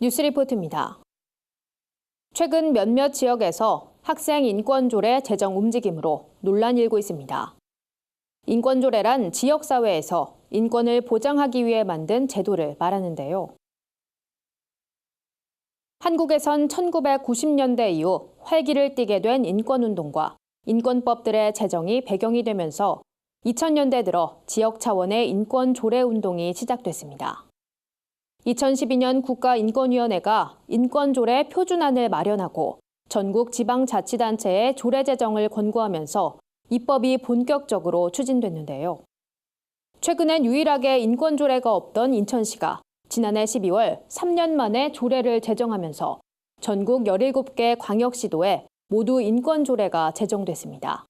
뉴스리포트입니다. 최근 몇몇 지역에서 학생 인권조례 제정 움직임으로 논란이 일고 있습니다. 인권조례란 지역사회에서 인권을 보장하기 위해 만든 제도를 말하는데요. 한국에선 1990년대 이후 활기를 띠게 된 인권운동과 인권법들의 제정이 배경이 되면서 2000년대 들어 지역 차원의 인권조례운동이 시작됐습니다. 2012년 국가인권위원회가 인권조례 표준안을 마련하고 전국 지방자치단체에 조례 제정을 권고하면서 입법이 본격적으로 추진됐는데요. 최근엔 유일하게 인권조례가 없던 인천시가 지난해 12월 3년 만에 조례를 제정하면서 전국 17개 광역시도에 모두 인권조례가 제정됐습니다.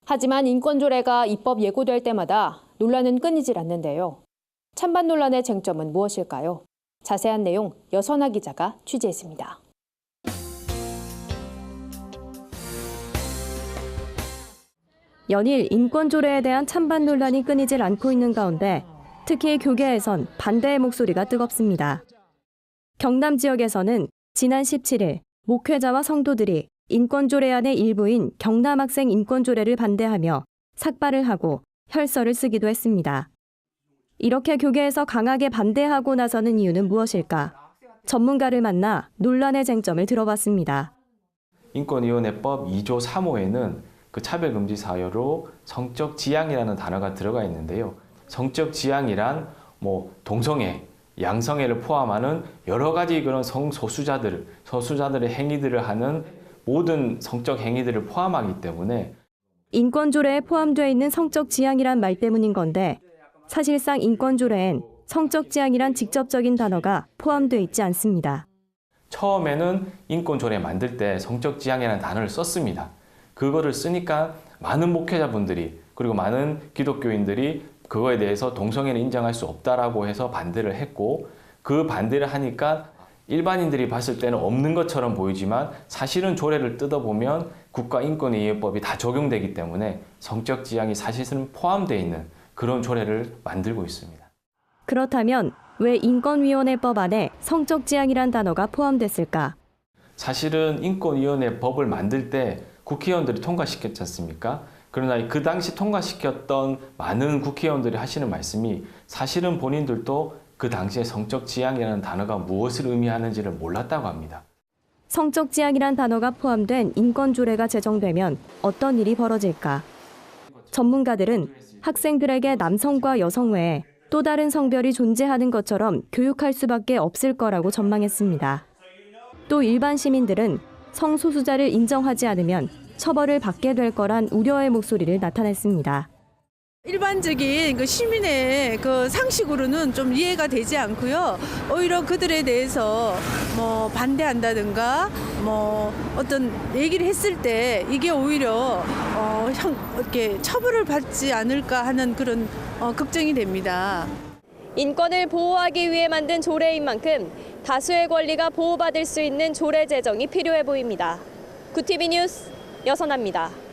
하지만 인권조례가 입법 예고될 때마다 논란은 끊이질 않는데요. 찬반 논란의 쟁점은 무엇일까요? 자세한 내용 여선아 기자가 취재했습니다. 연일 인권조례에 대한 찬반 논란이 끊이질 않고 있는 가운데 특히 교계에선 반대의 목소리가 뜨겁습니다. 경남 지역에서는 지난 17일 목회자와 성도들이 인권조례안의 일부인 경남학생 인권조례를 반대하며 삭발을 하고 혈서를 쓰기도 했습니다. 이렇게 교계에서 강하게 반대하고 나서는 이유는 무엇일까? 전문가를 만나 논란의 쟁점을 들어봤습니다. 인권위원회법 2조 3호에는 그 차별금지 사유로 성적 지향이라는 단어가 들어가 있는데요. 성적 지향이란 동성애, 양성애를 포함하는 여러 가지 그런 서수자들의 행위들을 하는 모든 성적 행위들을 포함하기 때문에 인권조례에 포함되어 있는 성적 지향이란 말 때문인 건데 사실상 인권조례엔 성적 지향이란 직접적인 단어가 포함되어 있지 않습니다. 처음에는 인권조례 만들 때 성적 지향이라는 단어를 썼습니다. 그거를 쓰니까 많은 목회자분들이 그리고 많은 기독교인들이 그거에 대해서 동성애를 인정할 수 없다라고 해서 반대를 했고 그 반대를 하니까 일반인들이 봤을 때는 없는 것처럼 보이지만 사실은 조례를 뜯어보면 국가인권위원회법이 다 적용되기 때문에 성적 지향이 사실은 포함되어 있는 그런 조례를 만들고 있습니다. 그렇다면 왜 인권위원회법 안에 성적 지향이란 단어가 포함됐을까? 사실은 인권위원회법을 만들 때 국회의원들이 통과시켰지 않습니까? 그러나 그 당시 통과시켰던 많은 국회의원들이 하시는 말씀이 사실은 본인들도 그 당시에 성적 지향이라는 단어가 무엇을 의미하는지를 몰랐다고 합니다. 성적 지향이란 단어가 포함된 인권조례가 제정되면 어떤 일이 벌어질까? 전문가들은 학생들에게 남성과 여성 외에 또 다른 성별이 존재하는 것처럼 교육할 수밖에 없을 거라고 전망했습니다. 또 일반 시민들은 성소수자를 인정하지 않으면 처벌을 받게 될 거란 우려의 목소리를 나타냈습니다. 일반적인 시민의 상식으로는 좀 이해가 되지 않고요. 오히려 그들에 대해서 반대한다든가 어떤 얘기를 했을 때 이게 오히려 이렇게 처벌을 받지 않을까 하는 그런 걱정이 됩니다. 인권을 보호하기 위해 만든 조례인 만큼 다수의 권리가 보호받을 수 있는 조례 제정이 필요해 보입니다. 구티비 뉴스 여선아입니다.